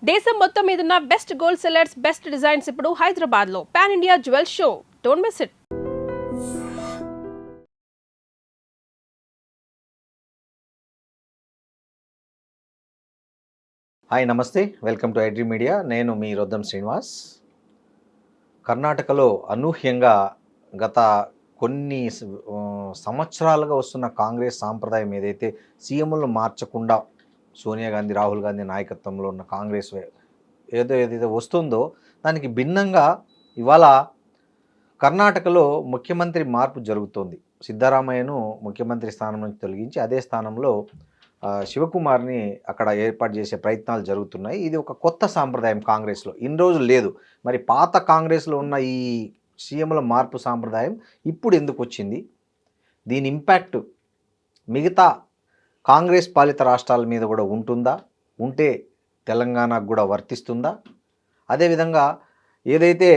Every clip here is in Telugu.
దేశం మొత్తం మీదున్న best gold sellers, best designs ఇప్పుడు హైదరాబాద్ లో pan India jewel show. Don't miss it. Hi, నమస్తే, వెల్కమ్ టు ఐడ్రీ మీడియా. నేను మీ రొద్దం శ్రీనివాస్. కర్ణాటకలో అనూహ్యంగా గత కొన్ని సంవత్సరాలుగా వస్తున్న కాంగ్రెస్ సాంప్రదాయం ఏదైతే సీఎంలను మార్చకుండా సోనియా గాంధీ, రాహుల్ గాంధీ నాయకత్వంలో ఉన్న కాంగ్రెస్ ఏదైతే వస్తుందో దానికి భిన్నంగా ఇవాళ కర్ణాటకలో ముఖ్యమంత్రి మార్పు జరుగుతోంది. సిద్ధరామయ్యను ముఖ్యమంత్రి స్థానం నుంచి తొలగించి అదే స్థానంలో శివకుమార్ని అక్కడ ఏర్పాటు చేసే ప్రయత్నాలు జరుగుతున్నాయి. ఇది ఒక కొత్త సాంప్రదాయం కాంగ్రెస్లో, ఇన్ని రోజులు లేదు. మరి పాత కాంగ్రెస్లో ఉన్న ఈ సీఎంల మార్పు సాంప్రదాయం ఇప్పుడు ఎందుకు వచ్చింది? దీని ఇంపాక్ట్ మిగతా కాంగ్రెస్ పాలిత రాష్ట్రాల మీద కూడా ఉంటుందా? ఉంటే తెలంగాణకు కూడా వర్తిస్తుందా? అదేవిధంగా ఏదైతే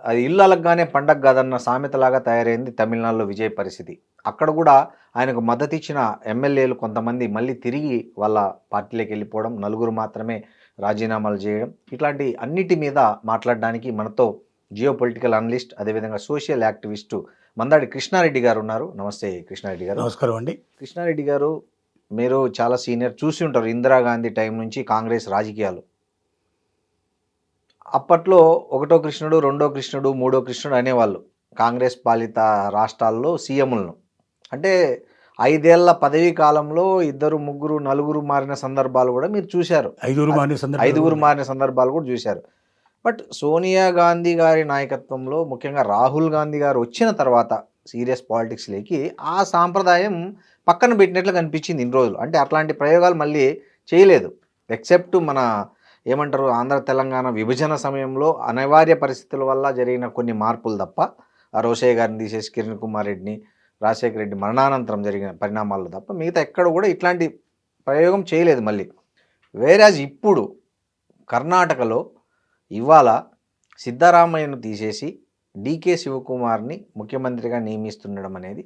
అది ఇళ్ళలగానే పండగ కాదన్న సామెతలాగా తయారైంది తమిళనాడులో విజయ్ పరిస్థితి. అక్కడ కూడా ఆయనకు మద్దతు ఇచ్చిన ఎమ్మెల్యేలు కొంతమంది మళ్ళీ తిరిగి వాళ్ళ పార్టీలోకి వెళ్ళిపోవడం, నలుగురు మాత్రమే రాజీనామాలు చేయడం, ఇట్లాంటి అన్నిటి మీద మాట్లాడడానికి మనతో జియో పొలిటికల్ అనలిస్ట్, అదేవిధంగా సోషల్ యాక్టివిస్టు మందాడి కృష్ణారెడ్డి గారు ఉన్నారు. నమస్తే కృష్ణారెడ్డి గారు. నమస్కారం అండి. కృష్ణారెడ్డి గారు, మీరు చాలా సీనియర్, చూసి ఉంటారు ఇందిరాగాంధీ టైం నుంచి కాంగ్రెస్ రాజకీయాలు. అప్పట్లో ఒకటో కృష్ణుడు, రెండో కృష్ణుడు, మూడో కృష్ణుడు అనేవాళ్ళు కాంగ్రెస్ పాలిత రాష్ట్రాల్లో సీఎంలను. అంటే 5 ఏళ్ల పదవీ కాలంలో 2, 3, 4 మారిన సందర్భాలు కూడా మీరు చూశారు. 5 మారిన సందర్భాలు కూడా చూశారు. బట్ సోనియా గాంధీ గారి నాయకత్వంలో, ముఖ్యంగా రాహుల్ గాంధీ గారు వచ్చిన తర్వాత సీరియస్ పాలిటిక్స్లోకి ఆ సాంప్రదాయం పక్కన పెట్టినట్లు కనిపించింది ఇన్ని రోజులు. అంటే అట్లాంటి ప్రయోగాలు మళ్ళీ చేయలేదు. ఎక్సెప్ట్ మన ఏమంటారు, ఆంధ్ర తెలంగాణ విభజన సమయంలో అనివార్య పరిస్థితుల వల్ల జరిగిన కొన్ని మార్పులు తప్ప, ఆ రోషయ్య గారిని తీసేసి కిరణ్ కుమార్ రెడ్డిని, రాజశేఖర రెడ్డి మరణానంతరం జరిగిన పరిణామాలు తప్ప మిగతా ఎక్కడ కూడా ఇట్లాంటి ప్రయోగం చేయలేదు మళ్ళీ. వేరాజ్ ఇప్పుడు కర్ణాటకలో ఇవాళ సిద్ధరామయ్యను తీసేసి డీకే శివకుమార్ని ముఖ్యమంత్రిగా నియమిస్తుండడం అనేది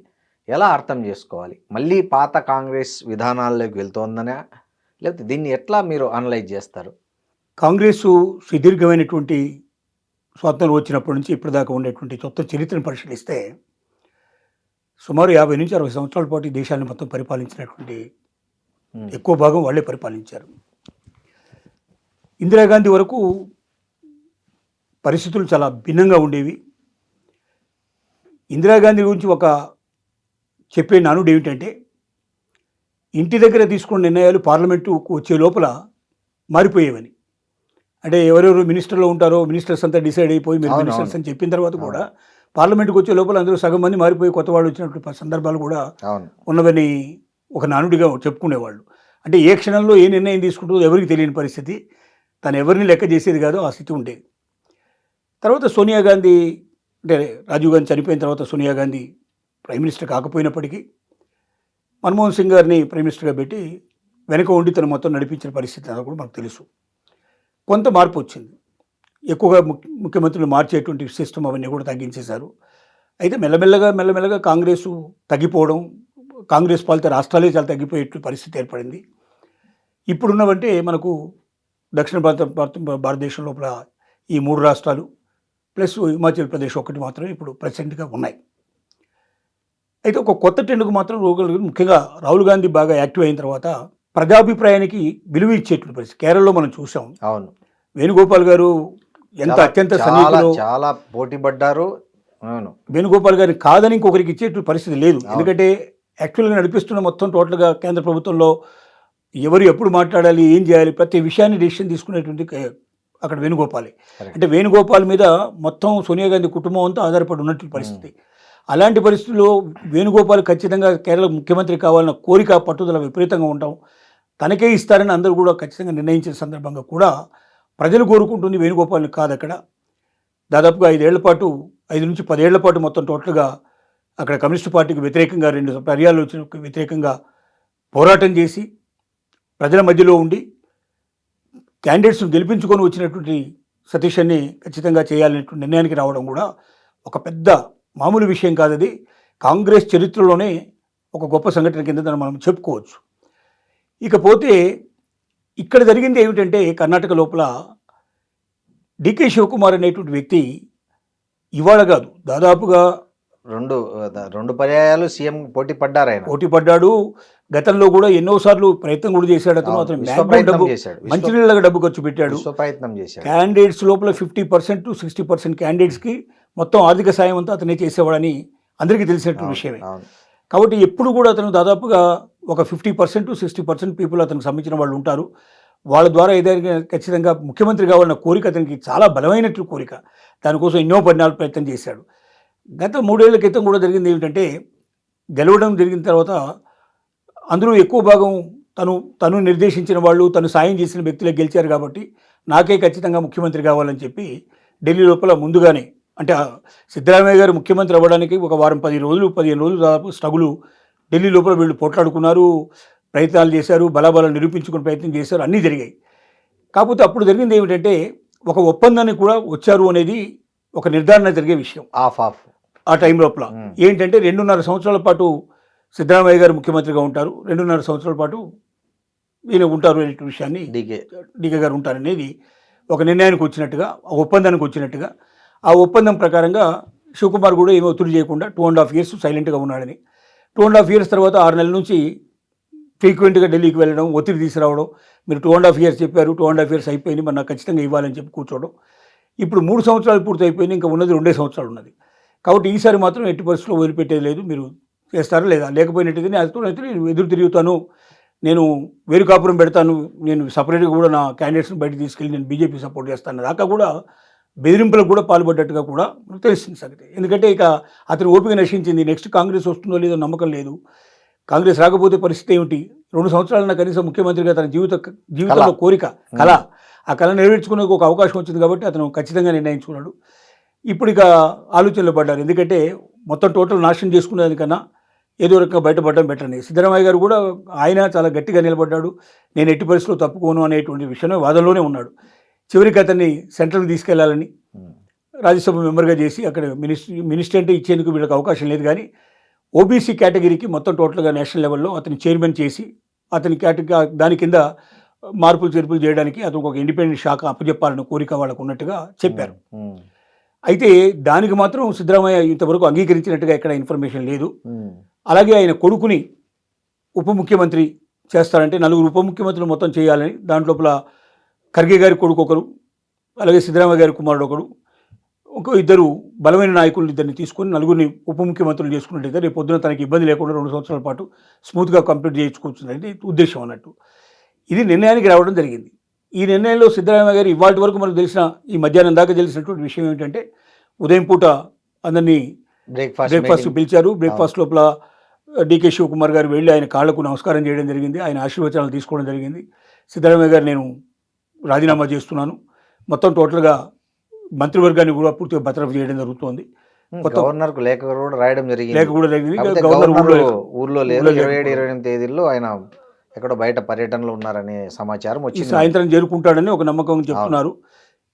ఎలా అర్థం చేసుకోవాలి? మళ్ళీ పాత కాంగ్రెస్ విధానాల్లోకి వెళ్తోందనే, లేకపోతే దీన్ని ఎట్లా మీరు అనలైజ్ చేస్తారు? కాంగ్రెసు సుదీర్ఘమైనటువంటి స్వాతంత్రం వచ్చినప్పటి నుంచి ఇప్పటిదాకా ఉండేటువంటి కొత్త చరిత్రను పరిశీలిస్తే సుమారు 50 నుంచి 60 సంవత్సరాల పాటు ఈ దేశాన్ని మొత్తం పరిపాలించినటువంటి ఎక్కువ భాగం వాళ్ళే పరిపాలించారు. ఇందిరాగాంధీ వరకు పరిస్థితులు చాలా భిన్నంగా ఉండేవి. ఇందిరాగాంధీ గురించి ఒక చెప్పే నానుడు ఏమిటంటే, ఇంటి దగ్గర తీసుకున్న నిర్ణయాలు పార్లమెంటుకు వచ్చే లోపల మారిపోయేవని. అంటే ఎవరెవరు మినిస్టర్లో ఉంటారో మినిస్టర్స్ అంతా డిసైడ్ అయిపోయి మీరు మినిస్టర్స్ అని చెప్పిన తర్వాత కూడా పార్లమెంట్కి వచ్చే లోపల అందరూ సగం మంది మారిపోయి కొత్త వాళ్ళు వచ్చినటువంటి సందర్భాలు కూడా ఉన్నవని ఒక నానుడిగా చెప్పుకునేవాళ్ళు. అంటే ఏ క్షణంలో ఏ నిర్ణయం తీసుకుంటుందో ఎవరికి తెలియని పరిస్థితి, తను ఎవరిని లెక్క చేసేది కాదో ఆ స్థితి ఉండేది. తర్వాత సోనియా గాంధీ, అంటే రాజీవ్ గాంధీ చనిపోయిన తర్వాత సోనియా గాంధీ ప్రైమ్ మినిస్టర్ కాకపోయినప్పటికీ మన్మోహన్ సింగ్ గారిని ప్రైమ్ మినిస్టర్గా పెట్టి వెనక ఉండి తను మొత్తం నడిపించిన పరిస్థితి అది కూడా మనకు తెలుసు. కొంత మార్పు వచ్చింది. ఎక్కువగా ముఖ్యమంత్రులు మార్చేటువంటి సిస్టమ్ అవన్నీ కూడా తగ్గించేశారు. అయితే మెల్లమెల్లగా కాంగ్రెసు తగ్గిపోవడం, కాంగ్రెస్ పాలిత రాష్ట్రాలే చాలా తగ్గిపోయేటువంటి పరిస్థితి ఏర్పడింది. ఇప్పుడున్నవంటే మనకు దక్షిణ భారతదేశం లోపల ఈ 3 రాష్ట్రాలు ప్లస్ హిమాచల్ ప్రదేశ్ ఒకటి మాత్రమే ఇప్పుడు ప్రెసిడెంట్గా ఉన్నాయి. అయితే ఒక కొత్త ట్రెండ్కు మాత్రం ముఖ్యంగా రాహుల్ గాంధీ బాగా యాక్టివ్ అయిన తర్వాత ప్రజాభిప్రాయానికి విలువ ఇచ్చేటువంటి పరిస్థితి కేరళలో మనం చూసాం. అవును, వేణుగోపాల్ గారు ఎంత అత్యంత సన్నిహితులు, చాలా పోటీ పడ్డారు. అవును, వేణుగోపాల్ గారిని కాదని ఇంకొకరికి ఇచ్చేటువంటి పరిస్థితి లేదు. ఎందుకంటే యాక్చువల్గా నడిపిస్తున్న మొత్తం టోటల్గా కేంద్ర ప్రభుత్వంలో ఎవరు ఎప్పుడు మాట్లాడాలి, ఏం చేయాలి, ప్రతి విషయాన్ని డెసిషన్ తీసుకునేటువంటి అక్కడ వేణుగోపాలే. అంటే వేణుగోపాల్ మీద మొత్తం సోనియా గాంధీ కుటుంబం అంతా ఆధారపడి ఉన్నటువంటి పరిస్థితి. అలాంటి పరిస్థితుల్లో వేణుగోపాల్ ఖచ్చితంగా కేరళ ముఖ్యమంత్రి కావాలన్న కోరిక, పట్టుదల విపరీతంగా ఉంటాం. తనకే ఇస్తారని అందరూ కూడా ఖచ్చితంగా నిర్ణయించిన సందర్భంగా కూడా ప్రజలు కోరుకుంటుంది వేణుగోపాల్ని కాదు. అక్కడ దాదాపుగా 5 ఏళ్ల పాటు, 5 నుంచి 10 ఏళ్ల పాటు మొత్తం టోటల్గా అక్కడ కమ్యూనిస్టు పార్టీకి వ్యతిరేకంగా 2 పర్యాలు వచ్చిన వ్యతిరేకంగా పోరాటం చేసి ప్రజల మధ్యలో ఉండి క్యాండిడేట్స్ను గెలిపించుకొని వచ్చినటువంటి సతీషన్ని ఖచ్చితంగా చేయాలనేటువంటి నిర్ణయానికి రావడం కూడా ఒక పెద్ద మామూలు విషయం కాదు. అది కాంగ్రెస్ చరిత్రలోనే ఒక గొప్ప సంఘటన కింద మనం చెప్పుకోవచ్చు. ఇకపోతే ఇక్కడ జరిగింది ఏమిటంటే కర్ణాటక లోపల డికే శివకుమార్ అనేటువంటి వ్యక్తి ఇవాళ కాదు దాదాపుగా రెండు పర్యాయాలు సీఎం పోటీ పడ్డారు ఆయన. పోటీ పడ్డాడు. గతంలో కూడా ఎన్నోసార్లు ప్రయత్నం కూడా చేశాడు అతను. అతను విశ్వ maximum ప్రయత్నం డబ్బు చేశాడు. మంచినీళ్ళగా డబ్బు ఖర్చు పెట్టాడు. విశ్వ ప్రయత్నం చేశాడు. క్యాండిడేట్స్ లోపల 50% to 60% క్యాండిడేట్స్కి మొత్తం ఆర్థిక సాయం అంతా అతనే చేసేవాడని అందరికీ తెలిసినటువంటి విషయమే. అవును. కాబట్టి ఎప్పుడు కూడా అతను దాదాపుగా ఒక 50% to 60% పీపుల్ అతనికి సంబంధించిన వాళ్ళు ఉంటారు. వాళ్ళ ద్వారా ఏదైనా ఖచ్చితంగా ముఖ్యమంత్రి కావాలన్న కోరిక అతనికి చాలా బలమైనట్టు కోరిక. దానికోసం ఎన్నో పరిణామాలు ప్రయత్నం చేశాడు. గత 3 ఏళ్ల క్రితం కూడా జరిగింది ఏమిటంటే గెలవడం జరిగిన తర్వాత అందులో ఎక్కువ భాగం తను నిర్దేశించిన వాళ్ళు, తను సాయం చేసిన వ్యక్తులే గెలిచారు కాబట్టి నాకే ఖచ్చితంగా ముఖ్యమంత్రి కావాలని చెప్పి ఢిల్లీ లోపల ముందుగానే, అంటే సిద్ధరామయ్య గారు ముఖ్యమంత్రి అవ్వడానికి ఒక వారం 15 రోజులు దాదాపు స్ట్రగులు ఢిల్లీ లోపల వీళ్ళు పోట్లాడుకున్నారు, ప్రయత్నాలు చేశారు, బలాబలం నిరూపించుకునే ప్రయత్నం చేశారు, అన్నీ జరిగాయి. కాకపోతే అప్పుడు జరిగింది ఏమిటంటే ఒక ఒప్పందానికి కూడా వచ్చారు అనేది ఒక నిర్ధారణ జరిగే విషయం. ఆఫ్ ఆ టైం లోపల ఏంటంటే 2.5 సంవత్సరాల పాటు సిద్ధరామయ్య గారు ముఖ్యమంత్రిగా ఉంటారు, 2.5 సంవత్సరాల పాటు ఈయన ఉంటారు అనే విషయాన్ని డీకే గారు ఉంటారనేది ఒక నిర్ణయానికి వచ్చినట్టుగా, ఒక ఒప్పందానికి వచ్చినట్టుగా. ఆ ఒప్పందం ప్రకారంగా శివకుమార్ కూడా ఏమీ ఒత్తిడి చేయకుండా 2.5 years సైలెంట్గా ఉన్నాడని, 2.5 years తర్వాత 6 నెలల నుంచి ఫ్రీక్వెంట్గా ఢిల్లీకి వెళ్ళడం, ఒత్తిడి తీసుకురావడం, మీరు 2.5 years చెప్పారు, 2.5 years అయిపోయింది, మరి నాకు ఖచ్చితంగా ఇవ్వాలని చెప్పి కూర్చోవడం. ఇప్పుడు 3 సంవత్సరాలు పూర్తి అయిపోయింది, ఇంకా ఉన్నది 2 సంవత్సరాలు ఉన్నది. కాబట్టి ఈసారి మాత్రం ఎట్టి పరిస్థితుల్లో వదిలిపెట్టేది లేదు, మీరు చేస్తారా లేదా, లేకపోయినట్టయితే నేను ఎదురు తిరుగుతాను, నేను వేరు కాపురం పెడతాను, నేను సపరేట్గా కూడా నా క్యాండిడేట్స్ని బయటకు తీసుకెళ్ళి నేను బీజేపీ సపోర్ట్ చేస్తాను దాకా కూడా బెదిరింపులకు కూడా పాల్పడ్డట్టుగా కూడా మనకు తెలిసింది సంగతి. ఎందుకంటే ఇక అతను ఓపిక నశించింది. నెక్స్ట్ కాంగ్రెస్ వస్తుందో లేదో నమ్మకం లేదు. కాంగ్రెస్ రాకపోతే పరిస్థితి ఏమిటి? 2 సంవత్సరాలన్న కనీసం ముఖ్యమంత్రిగా తన జీవితంలో కోరిక, కళ, ఆ కళ నెరవేర్చుకునే ఒక అవకాశం వచ్చింది కాబట్టి అతను ఖచ్చితంగా నిర్ణయించుకున్నాడు. ఇప్పుడు ఇక ఆలోచనలు పడ్డారు. ఎందుకంటే మొత్తం టోటల్ నాశనం చేసుకునేదానికన్నా ఏదో రకంగా బయటపడడం బెటర్ అని. సిద్ధరామయ్య గారు కూడా ఆయన చాలా గట్టిగా నిలబడ్డాడు, నేను ఎట్టి పరిస్థితుల్లో తప్పుకోను అనేటువంటి విషయంలో వాదనలోనే ఉన్నాడు. చివరికి అతన్ని సెంట్రల్కి తీసుకెళ్లాలని రాజ్యసభ మెంబర్గా చేసి అక్కడ మినిస్టర్ అంటే ఇచ్చేందుకు వీళ్ళకి అవకాశం లేదు, కానీ ఓబీసీ కేటగిరీకి మొత్తం టోటల్గా నేషనల్ లెవెల్లో అతని చైర్మన్ చేసి అతని దాని కింద మార్పులు చేర్పులు చేయడానికి అతనికి ఒక ఇండిపెండెంట్ శాఖ అప్పచెప్పాలన్న కోరిక వాళ్ళకు ఉన్నట్టుగా చెప్పారు. అయితే దానికి మాత్రం సిద్ధరామయ్య ఇంతవరకు అంగీకరించినట్టుగా ఎక్కడ ఇన్ఫర్మేషన్ లేదు. అలాగే ఆయన కొడుకుని ఉప ముఖ్యమంత్రి చేస్తారంటే 4 ఉప ముఖ్యమంత్రులు మొత్తం చేయాలని, దాంట్లోపల ఖర్గే గారి కొడుకు ఒకరు, అలాగే సిద్ధరామయ్య గారి కుమారుడు ఒకడు, ఇద్దరు బలమైన నాయకులను ఇద్దరిని తీసుకొని 4 ఉప ముఖ్యమంత్రులు చేసుకున్నట్టయితే రేపు పొద్దున తనకి ఇబ్బంది లేకుండా 2 సంవత్సరాల పాటు స్మూత్గా కంప్లీట్ చేయించుకోవచ్చునది ఉద్దేశం అన్నట్టు. ఇది నిర్ణయానికి రావడం జరిగింది. ఈ నిర్ణయంలో సిద్ధరామయ్య గారు ఇవాటి వరకు మనకు తెలిసిన, ఈ మధ్యాహ్నం దాకా తెలిసినటువంటి విషయం ఏమిటంటే ఉదయం పూట అందరినీ బ్రేక్ఫాస్ట్ పిలిచారు. బ్రేక్ఫాస్ట్ లోపల డీకే శివకుమార్ గారు వెళ్ళి ఆయన కాళ్లకు నమస్కారం చేయడం జరిగింది, ఆయన ఆశీర్వచనాలు తీసుకోవడం జరిగింది. సిద్ధరామయ్య గారు నేను రాజీనామా చేస్తున్నాను, మొత్తం టోటల్గా మంత్రివర్గాన్ని కూడా పూర్తిగా బతరఫ్ చేయడం జరుగుతోంది. గవర్నర్కు లేఖ కూడా రాయడం జరిగింది. గవర్నర్ ఊర్లో లేదు, 27-28 తేదీల్లో ఆయన ఎక్కడో బయట పర్యటనలో ఉన్నారనే సమాచారం వచ్చింది. సాయంత్రం చేరుకుంటాడని ఒక నమ్మకం చెప్తున్నారు.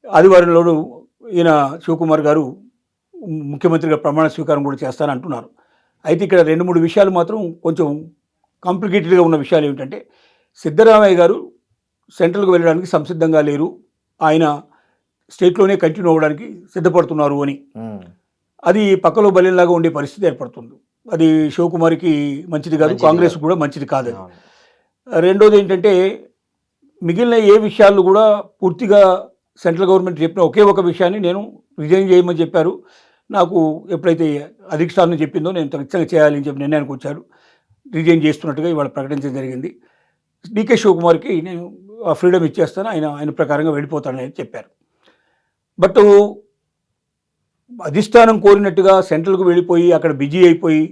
ఆదివారంలో ఈయన శివకుమార్ గారు ముఖ్యమంత్రిగా ప్రమాణ స్వీకారం కూడా చేస్తారంటున్నారు. అయితే ఇక్కడ 2-3 విషయాలు మాత్రం కొంచెం కాంప్లికేటెడ్గా ఉన్న విషయాలు ఏమిటంటే, సిద్ధరామయ్య గారు సెంట్రల్కి వెళ్ళడానికి సంసిద్ధంగా లేరు, ఆయన స్టేట్లోనే కంటిన్యూ అవ్వడానికి సిద్ధపడుతున్నారు అని. అది పక్కలో బలిలాగా ఉండే పరిస్థితి ఏర్పడుతుంది. అది శివకుమార్కి మంచిది కాదు, కాంగ్రెస్ కూడా మంచిది కాదు. రెండోది ఏంటంటే, మిగిలిన ఏ విషయాలు కూడా పూర్తిగా సెంట్రల్ గవర్నమెంట్ చెప్పిన ఒకే ఒక విషయాన్ని నేను రిజైన్ చేయమని చెప్పారు. నాకు ఎప్పుడైతే అధిష్టానం చెప్పిందో నేను ఖచ్చితంగా చేయాలని చెప్పి నిర్ణయానికి వచ్చాడు. రిజైన్ చేస్తున్నట్టుగా ఇవాళ ప్రకటించడం జరిగింది. డీకే శివకుమార్కి నేను ఆ ఫ్రీడమ్ ఇచ్చేస్తాను, ఆయన ప్రకారంగా వెళ్ళిపోతానని చెప్పారు. బట్ అధిష్టానం కోరినట్టుగా సెంట్రల్కు వెళ్ళిపోయి అక్కడ బిజీ అయిపోయి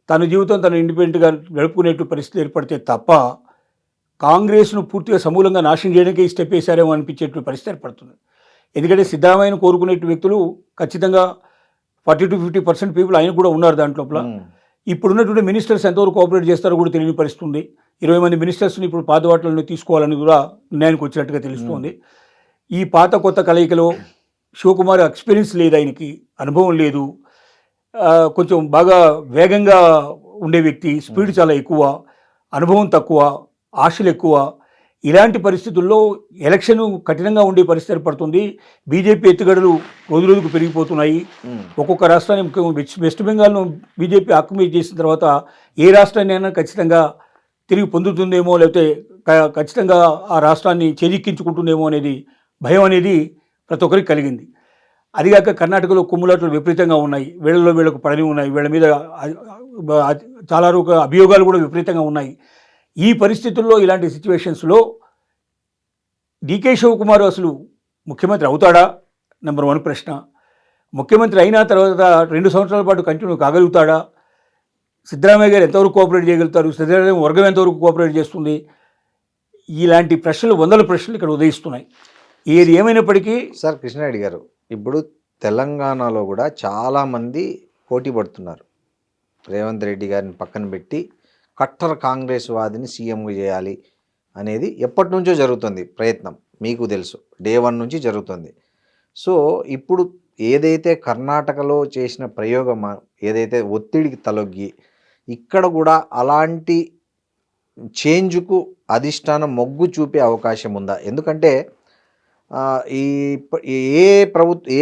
తన జీవితం తను ఇండిపెండెంట్గా గడుపుకునేట్టు పరిస్థితి ఏర్పడితే తప్ప కాంగ్రెస్ను పూర్తిగా సమూలంగా నాశనం చేయడానికి ఈ స్టెప్ వేశారేమో అనిపించేటువంటి పరిస్థితి ఏర్పడుతుంది. ఎందుకంటే సిద్ధరామయ్యను కోరుకునే వ్యక్తులు ఖచ్చితంగా 40 to 50% పీపుల్ ఆయన కూడా ఉన్నారు దాంట్లోపల. ఇప్పుడున్నటువంటి మినిస్టర్స్ ఎంతవరకు కోఆపరేట్ చేస్తారో కూడా తెలియని పరిస్థితి ఉంది. 20 మంది మినిస్టర్స్ని ఇప్పుడు పాత వాటిలను తీసుకోవాలని కూడా నిర్ణయానికి వచ్చినట్టుగా తెలుస్తుంది. ఈ పాత కొత్త కలయికలో శివకుమార్ ఎక్స్పీరియన్స్ లేదు, ఆయనకి అనుభవం లేదు, కొంచెం బాగా వేగంగా ఉండే వ్యక్తి, స్పీడ్ చాలా ఎక్కువ, అనుభవం తక్కువ, ఆశలు ఎక్కువ. ఇలాంటి పరిస్థితుల్లో ఎలక్షన్ కఠినంగా ఉండే పరిస్థితి ఏర్పడుతుంది. బీజేపీ ఎత్తుగడలు రోజు రోజుకు పెరిగిపోతున్నాయి. ఒక్కొక్క రాష్ట్రాన్ని ముఖ్యంగా వెస్ట్ బెంగాల్ను బీజేపీ ఆక్యుపై చేసిన తర్వాత ఏ రాష్ట్రాన్ని అయినా ఖచ్చితంగా తిరిగి పొందుతుందేమో, లేకపోతే ఖచ్చితంగా ఆ రాష్ట్రాన్ని చేజిక్కించుకుంటుందేమో అనేది భయం అనేది ప్రతి ఒక్కరికి కలిగింది. అదిగాక కర్ణాటకలో కుమ్ములాటలు విపరీతంగా ఉన్నాయి. వీళ్ళకు పడని ఉన్నాయి. వీళ్ళ మీద చాలా అభియోగాలు కూడా విపరీతంగా ఉన్నాయి. ఈ పరిస్థితుల్లో ఇలాంటి సిచ్యువేషన్స్లో డీకే శివకుమార్ అసలు ముఖ్యమంత్రి అవుతాడా? నెంబర్ 1 ప్రశ్న. ముఖ్యమంత్రి అయిన తర్వాత 2 సంవత్సరాల పాటు కంటిన్యూ కాగలుగుతాడా? సిద్ధరామయ్య గారు ఎంతవరకు కోఆపరేట్ చేయగలుగుతారు? సిద్ధరామయ్య వర్గం ఎంతవరకు కోఆపరేట్ చేస్తుంది? ఇలాంటి ప్రశ్నలు, వందల ప్రశ్నలు ఇక్కడ ఉదయిస్తున్నాయి. ఏది ఏమైనప్పటికీ సార్ కృష్ణారెడ్డి గారు, ఇప్పుడు తెలంగాణలో కూడా చాలామంది పోటీ పడుతున్నారు. రేవంత్ రెడ్డి గారిని పక్కన పెట్టి కట్టర్ కాంగ్రెస్ వాదిని సీఎంగా చేయాలి అనేది ఎప్పటి నుంచో జరుగుతుంది ప్రయత్నం, మీకు తెలుసు, డే 1 నుంచి జరుగుతుంది. సో ఇప్పుడు ఏదైతే కర్ణాటకలో చేసిన ప్రయోగం, ఏదైతే ఒత్తిడికి తలొగ్గి ఇక్కడ కూడా అలాంటి చేంజ్కు అధిష్టానం మొగ్గు చూపే అవకాశం ఉందా? ఎందుకంటే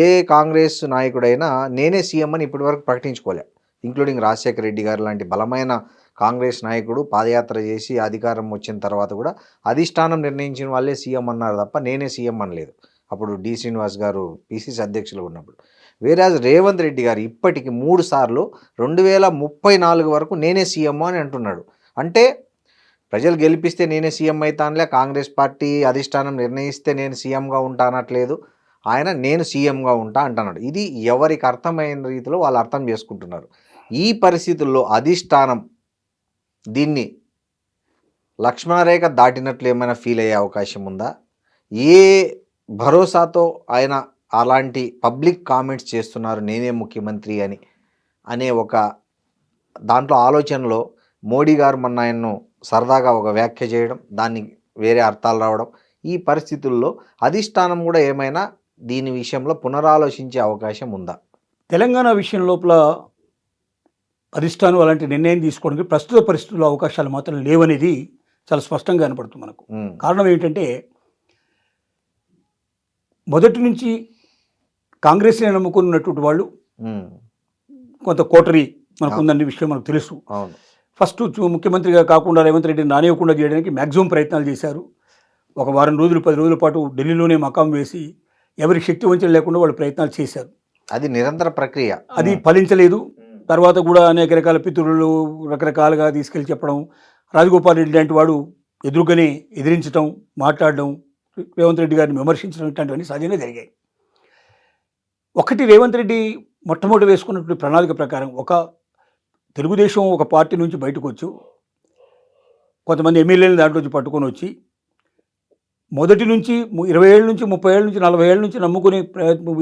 ఏ కాంగ్రెస్ నాయకుడైనా నేనే సీఎం అని ఇప్పటివరకు ప్రకటించుకోలే, ఇంక్లూడింగ్ రాజశేఖర రెడ్డి గారు లాంటి బలమైన కాంగ్రెస్ నాయకుడు పాదయాత్ర చేసి అధికారం వచ్చిన తర్వాత కూడా అధిష్టానం నిర్ణయించిన వాళ్ళే సీఎం అన్నారు తప్ప నేనే సీఎం అనలేదు. అప్పుడు డి శ్రీనివాస్ గారు పిసిసి అధ్యక్షులు ఉన్నప్పుడు. వేరాజ్ రేవంత్ రెడ్డి గారు ఇప్పటికి 3 సార్లు 2034 వరకు నేనే సీఎం అని అంటున్నాడు. అంటే ప్రజలు గెలిపిస్తే నేనే సీఎం అవుతానులే, కాంగ్రెస్ పార్టీ అధిష్టానం నిర్ణయిస్తే నేను సీఎంగా ఉంటానట్లేదు, ఆయన నేను సీఎంగా ఉంటా అంటున్నాడు. ఇది ఎవరికి అర్థమైన రీతిలో వాళ్ళు అర్థం చేసుకుంటున్నారు. ఈ పరిస్థితుల్లో అధిష్టానం దీన్ని లక్ష్మణరేఖ దాటినట్లు ఏమైనా ఫీల్ అయ్యే అవకాశం ఉందా? ఏ భరోసాతో ఆయన అలాంటి పబ్లిక్ కామెంట్స్ చేస్తున్నారు నేనే ముఖ్యమంత్రి అని అనే ఒక దాంట్లో ఆలోచనలో మోడీ గారు మొన్న ఆయన్ను సరదాగా ఒక వ్యాఖ్య చేయడం, దాన్ని వేరే అర్థాలు రావడం, ఈ పరిస్థితుల్లో అధిష్టానం కూడా ఏమైనా దీని విషయంలో పునరాలోచించే అవకాశం ఉందా? తెలంగాణ విషయం లోపల అధిష్టానం అలాంటి నిర్ణయం తీసుకోవడానికి ప్రస్తుత పరిస్థితుల్లో అవకాశాలు మాత్రం లేవనేది చాలా స్పష్టంగా కనపడుతుంది మనకు. కారణం ఏంటంటే మొదటి నుంచి కాంగ్రెస్ని నమ్ముకున్నటువంటి వాళ్ళు కొంత కోటరీ మనకు ఉందనే విషయం మనకు తెలుసు. ఫస్ట్ ముఖ్యమంత్రిగా కాకుండా రేవంత్ రెడ్డిని రానివ్వకుండా చేయడానికి మ్యాక్సిమం ప్రయత్నాలు చేశారు. ఒక వారం రోజులు 10 రోజుల పాటు ఢిల్లీలోనే మకాం వేసి ఎవరి శక్తి వంచన లేకుండా వాళ్ళు ప్రయత్నాలు చేశారు. అది నిరంతర ప్రక్రియ, అది ఫలించలేదు. తర్వాత కూడా అనేక రకాల పితృలు రకరకాలుగా తీసుకెళ్ళి చెప్పడం, రాజగోపాల్ రెడ్డి లాంటి వాడు ఎదురుగానే ఎదిరించడం, మాట్లాడడం, రేవంత్ రెడ్డి గారిని విమర్శించడం, ఇట్లాంటివన్నీ సహజంగా జరిగాయి. ఒకటి రేవంత్ రెడ్డి మొట్టమొదటి వేసుకున్నటువంటి ప్రణాళిక ప్రకారం తెలుగుదేశం ఒక పార్టీ నుంచి బయటకు వచ్చు కొంతమంది ఎమ్మెల్యేలను దాంట్లోంచి పట్టుకొని వచ్చి మొదటి నుంచి 20 ఏళ్ళ నుంచి 30 ఏళ్ళ నుంచి 40 ఏళ్ళ నుంచి నమ్ముకునే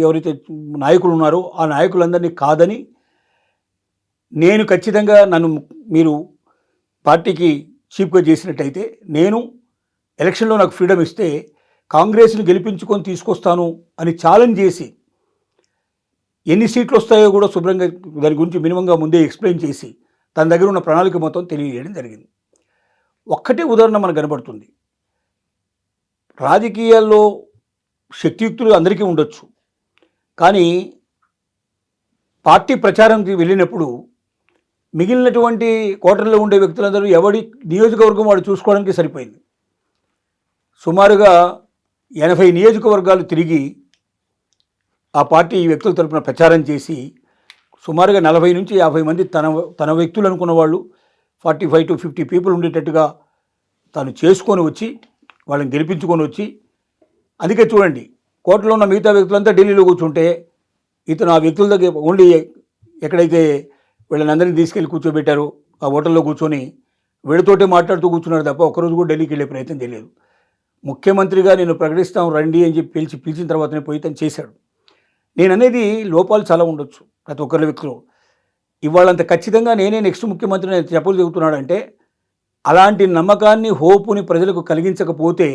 ఎవరైతే నాయకులు ఉన్నారో ఆ నాయకులందరినీ కాదని, నేను ఖచ్చితంగా నన్ను మీరు పార్టీకి చీఫ్గా చేసినట్టయితే నేను ఎలక్షన్లో నాకు ఫ్రీడమ్ ఇస్తే కాంగ్రెస్ని గెలిపించుకొని తీసుకొస్తాను అని ఛాలెంజ్ చేసి ఎన్ని సీట్లు వస్తాయో కూడా శుభ్రంగా దాని గురించి మినిమంగా ముందే ఎక్స్ప్లెయిన్ చేసి తన దగ్గర ఉన్న ప్రణాళిక మొత్తం తెలియజేయడం జరిగింది. ఒక్కటే ఉదాహరణ మనకు కనబడుతుంది. రాజకీయాల్లో శక్తియుక్తులు అందరికీ ఉండొచ్చు, కానీ పార్టీ ప్రచారంకి వెళ్ళినప్పుడు మిగిలినటువంటి కోటర్లో ఉండే వ్యక్తులందరూ ఎవడి నియోజకవర్గం వాడు చూసుకోవడానికి సరిపోయింది. సుమారుగా 80 నియోజకవర్గాలు తిరిగి ఆ పార్టీ వ్యక్తుల తరపున ప్రచారం చేసి సుమారుగా 40 నుంచి 50 మంది తన వ్యక్తులు అనుకున్న వాళ్ళు 45 to 50 పీపుల్ ఉండేటట్టుగా తాను చేసుకొని వచ్చి వాళ్ళని గెలిపించుకొని వచ్చి, అందుకే చూడండి కోర్టులో ఉన్న మిగతా వ్యక్తులంతా ఢిల్లీలో కూర్చుంటే ఇతను ఆ వ్యక్తుల దగ్గర ఓన్లీ ఎక్కడైతే వీళ్ళని అందరినీ తీసుకెళ్ళి కూర్చోబెట్టారో ఆ హోటల్లో కూర్చొని వీళ్ళతోటే మాట్లాడుతూ కూర్చున్నాడు తప్ప ఒక్కరోజు కూడా ఢిల్లీకి వెళ్ళే ప్రయత్నం చేయలేదు. ముఖ్యమంత్రిగా నేను ప్రకటిస్తాం రండి అని చెప్పి పిలిచిన తర్వాతనే పోయి తను చేశాడు. నేను అనేది లోపాలు చాలా ఉండొచ్చు ప్రతి ఒక్కరి వ్యక్తిలో. ఇవాళంత ఖచ్చితంగా నేనే నెక్స్ట్ ముఖ్యమంత్రిని చెప్పులు చెబుతున్నాడంటే అలాంటి నమ్మకాన్ని, హోపుని ప్రజలకు కలిగించకపోతే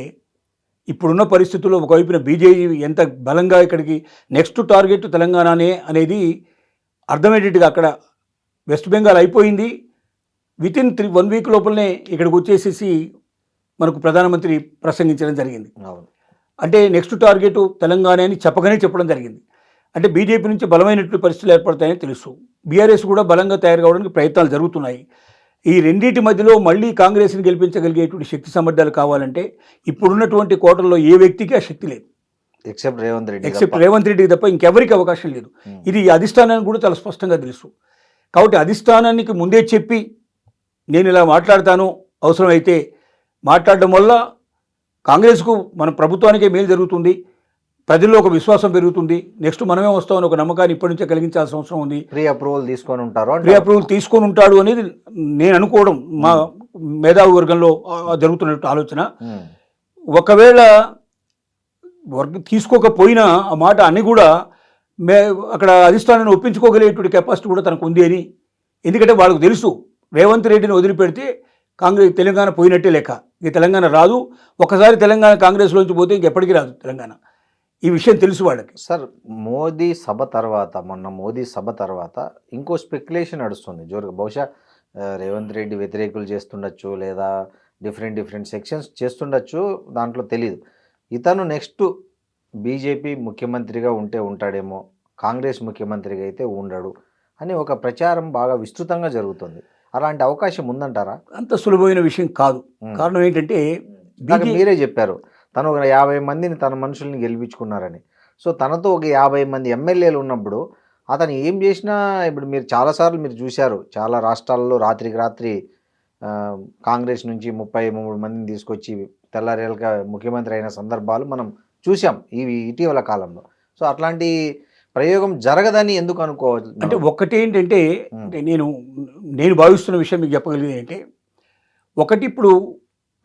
ఇప్పుడున్న పరిస్థితుల్లో ఒకవైపున బీజేపీ ఎంత బలంగా ఇక్కడికి నెక్స్ట్ టార్గెట్ తెలంగాణనే అనేది అర్థమయ్యేటట్టుగా అక్కడ వెస్ట్ బెంగాల్ అయిపోయింది. వితిన్ 1 వీక్ లోపలనే ఇక్కడికి వచ్చేసేసి మనకు ప్రధానమంత్రి ప్రసంగించడం జరిగింది. అవును. అంటే నెక్స్ట్ టార్గెట్ తెలంగాణ అని చెప్పడం జరిగింది. అంటే బీజేపీ నుంచి బలమైనటువంటి పరిస్థితులు ఏర్పడతాయని తెలుసు. బీఆర్ఎస్ కూడా బలంగా తయారు కావడానికి ప్రయత్నాలు జరుగుతున్నాయి. ఈ రెండింటి మధ్యలో మళ్ళీ కాంగ్రెస్ని గెలిపించగలిగేటువంటి శక్తి సామర్థ్యాలు కావాలంటే ఇప్పుడున్నటువంటి కోటల్లో ఏ వ్యక్తికి ఆ శక్తి లేదు, ఎక్సెప్ట్ రేవంత్ రెడ్డికి తప్ప ఇంకెవరికి అవకాశం లేదు. ఇది అధిష్టానానికి కూడా చాలా స్పష్టంగా తెలుసు. కాబట్టి అధిష్టానానికి ముందే చెప్పి నేను ఇలా మాట్లాడతాను, అవసరమైతే మాట్లాడడం వల్ల కాంగ్రెస్కు మన ప్రభుత్వానికే మేలు జరుగుతుంది, ప్రజల్లో ఒక విశ్వాసం పెరుగుతుంది, నెక్స్ట్ మనమే వస్తామని ఒక నమ్మకాన్ని ఇప్పటి నుంచే కలిగించాల్సిన అవసరం ఉంది. ప్రీ అప్రూవల్ తీసుకొని ఉంటాడు అనేది నేను అనుకోవడం, మా మేధావి వర్గంలో జరుగుతున్నట్టు ఆలోచన. ఒకవేళ తీసుకోకపోయినా ఆ మాట అని కూడా అక్కడ అధిష్టానాన్ని ఒప్పించుకోగలిగేటువంటి కెపాసిటీ కూడా తనకు ఉంది అని. ఎందుకంటే వాళ్ళకు తెలుసు రేవంత్ రెడ్డిని వదిలిపెడితే తెలంగాణ పోయినట్టే లెక్క, ఇక తెలంగాణ రాదు. ఒకసారి తెలంగాణ కాంగ్రెస్లోంచి పోతే ఇంకెప్పటికీ రాదు తెలంగాణ. ఈ విషయం తెలుసు వాళ్ళకి. సార్, మొన్న మోదీ సభ తర్వాత ఇంకో స్పెక్యులేషన్ నడుస్తుంది జోరుగా. బహుశా రేవంత్ రెడ్డి వ్యతిరేకులు చేస్తుండొచ్చు, లేదా డిఫరెంట్ సెక్షన్స్ చేస్తుండొచ్చు, దాంట్లో తెలియదు. ఇతను నెక్స్ట్ బీజేపీ ముఖ్యమంత్రిగా ఉంటాడేమో, కాంగ్రెస్ ముఖ్యమంత్రిగా అయితే ఉండడు అని ఒక ప్రచారం బాగా విస్తృతంగా జరుగుతుంది. అలాంటి అవకాశం ఉందంటారా? అంత సులభమైన విషయం కాదు. కారణం ఏంటంటే మీరే చెప్పారు తను ఒక 50 మందిని తన మనుషుల్ని గెలిపించుకున్నారని. సో తనతో ఒక 50 మంది ఎమ్మెల్యేలు ఉన్నప్పుడు అతను ఏం చేసినా, ఇప్పుడు మీరు చాలాసార్లు మీరు చూశారు, చాలా రాష్ట్రాల్లో రాత్రికి రాత్రి కాంగ్రెస్ నుంచి 33 మందిని తీసుకొచ్చి తెల్లారేళ్ళగా ముఖ్యమంత్రి అయిన సందర్భాలు మనం చూసాం ఇటీవల కాలంలో. సో అట్లాంటి ప్రయోగం జరగదని ఎందుకు అనుకోవచ్చు? అంటే ఒక్కటేంటంటే నేను భావిస్తున్న విషయం మీకు చెప్పగలిగేది ఏంటంటే, ఒకటి ఇప్పుడు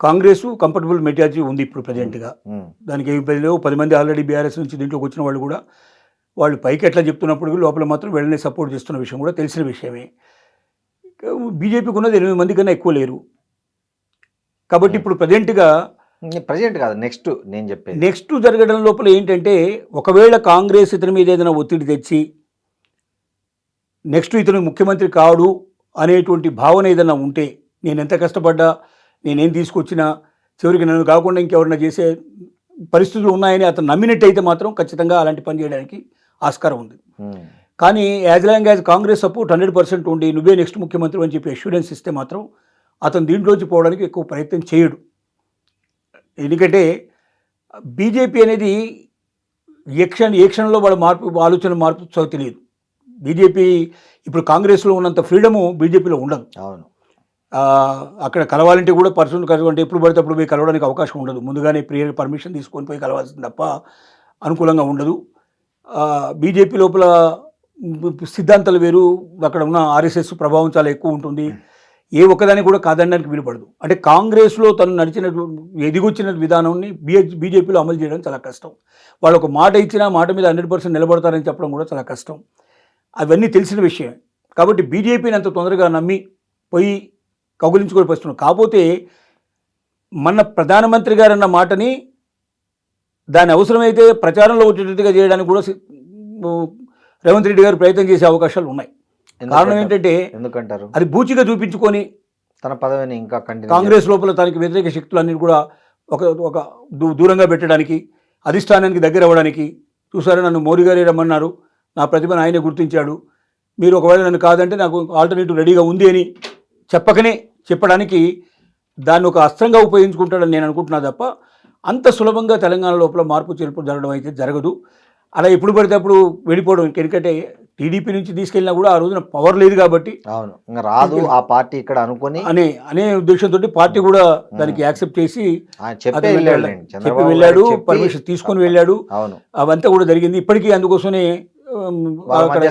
కాంగ్రెస్ కంఫర్టబుల్ మెజారిటీ ఉంది ఇప్పుడు ప్రజెంట్గా. దానికి ఏమి పని లేవు. 10 మంది ఆల్రెడీ బీఆర్ఎస్ నుంచి దీంట్లోకి వచ్చిన వాళ్ళు కూడా వాళ్ళు పైకి ఎట్లా చెప్తున్నప్పుడు లోపల మాత్రం వెళ్ళనే సపోర్ట్ చేస్తున్న విషయం కూడా తెలిసిన విషయమే. బీజేపీకి ఉన్నది 8 మంది కన్నా ఎక్కువ లేరు. కాబట్టి ఇప్పుడు ప్రజెంట్ కాదు, నేను చెప్పేది నెక్స్ట్ జరగడం లోపల ఏంటంటే, ఒకవేళ కాంగ్రెస్ ఇతని మీద ఏదైనా ఒత్తిడి తెచ్చి నెక్స్ట్ ఇతను ముఖ్యమంత్రి కాడు అనేటువంటి భావన ఏదైనా ఉంటే, నేను ఎంత కష్టపడ్డా, నేనేం తీసుకొచ్చినా చివరికి నన్ను కాకుండా ఇంకెవరైనా చేసే పరిస్థితులు ఉన్నాయని అతను నమ్మినట్టయితే మాత్రం ఖచ్చితంగా అలాంటి పని చేయడానికి ఆస్కారం ఉంది. కానీ as long as Congress support 100% ఉండి నువ్వే నెక్స్ట్ ముఖ్యమంత్రి అని చెప్పి అష్యూరెన్స్ ఇస్తే మాత్రం అతను దీంట్లోంచి పోవడానికి ఎక్కువ ప్రయత్నం చేయడు. ఎందుకంటే బీజేపీ అనేది ఏ క్షణంలో వాళ్ళ ఆలోచన మార్పు తెలియదు. బీజేపీ ఇప్పుడు కాంగ్రెస్లో ఉన్నంత ఫ్రీడము బీజేపీలో ఉండదు. అవును. అక్కడ కలవాలంటే కూడా పర్సనల్ కలవాలంటే ఎప్పుడు పడితే అప్పుడు పోయి కలవడానికి అవకాశం ఉండదు. ముందుగానే పర్మిషన్ తీసుకొని పోయి కలవాల్సింది తప్ప అనుకూలంగా ఉండదు. బీజేపీ లోపల సిద్ధాంతాలు వేరు, అక్కడ ఉన్న ఆర్ఎస్ఎస్ ప్రభావం చాలా ఎక్కువ ఉంటుంది. ఏ ఒక్కదానికి కూడా కాదనడానికి వీలుపడదు. అంటే కాంగ్రెస్లో తను ఎదిగొచ్చిన విధానాన్ని బీజేపీలో అమలు చేయడం చాలా కష్టం. వాళ్ళు ఒక మాట ఇచ్చినా మాట మీద 100% నిలబడతారని చెప్పడం కూడా చాలా కష్టం. అవన్నీ తెలిసిన విషయమే. కాబట్టి బీజేపీని అంత తొందరగా నమ్మి పోయి కౌగులించుకొని వస్తున్నారు. కాకపోతే మన ప్రధానమంత్రి గారు అన్న మాటని దాని అవసరమైతే ప్రచారంలో వచ్చేటట్టుగా చేయడానికి కూడా రేవంత్ రెడ్డి గారు ప్రయత్నం చేసే అవకాశాలు ఉన్నాయి. కారణం ఏంటంటే, ఎందుకంటారు, అది బూచిగా చూపించుకొని తన పదవిని ఇంకా కాంగ్రెస్ లోపల తనకి వ్యతిరేక శక్తులన్నీ కూడా ఒక దూరంగా పెట్టడానికి, అధిష్టానానికి దగ్గర అవ్వడానికి. చూసారా, నన్ను మోడీ గారే రమ్మన్నారు, నా ప్రతిభను ఆయనే గుర్తించాడు, మీరు ఒకవేళ నన్ను కాదంటే నాకు ఆల్టర్నేటివ్ రెడీగా ఉంది అని చెప్పడానికి దాన్ని ఒక అస్త్రంగా ఉపయోగించుకుంటాడని నేను అనుకుంటున్నా తప్ప అంత సులభంగా తెలంగాణ లోపల మార్పు చేర్పు జరగడం అయితే జరగదు. అలా ఎప్పుడు పడితే అప్పుడు వెళ్ళిపోవడం. ఎందుకంటే టీడీపీ నుంచి తీసుకెళ్ళినా కూడా ఆ రోజున పవర్ లేదు కాబట్టి రాదు ఆ పార్టీ ఇక్కడ అనుకుని అనే ఉద్దేశంతో పార్టీ కూడా దానికి యాక్సెప్ట్ చేసి చెప్పి వెళ్ళాడు, పర్మిషన్ తీసుకొని వెళ్ళాడు. అవంతా కూడా జరిగింది. ఇప్పటికీ అందుకోసమే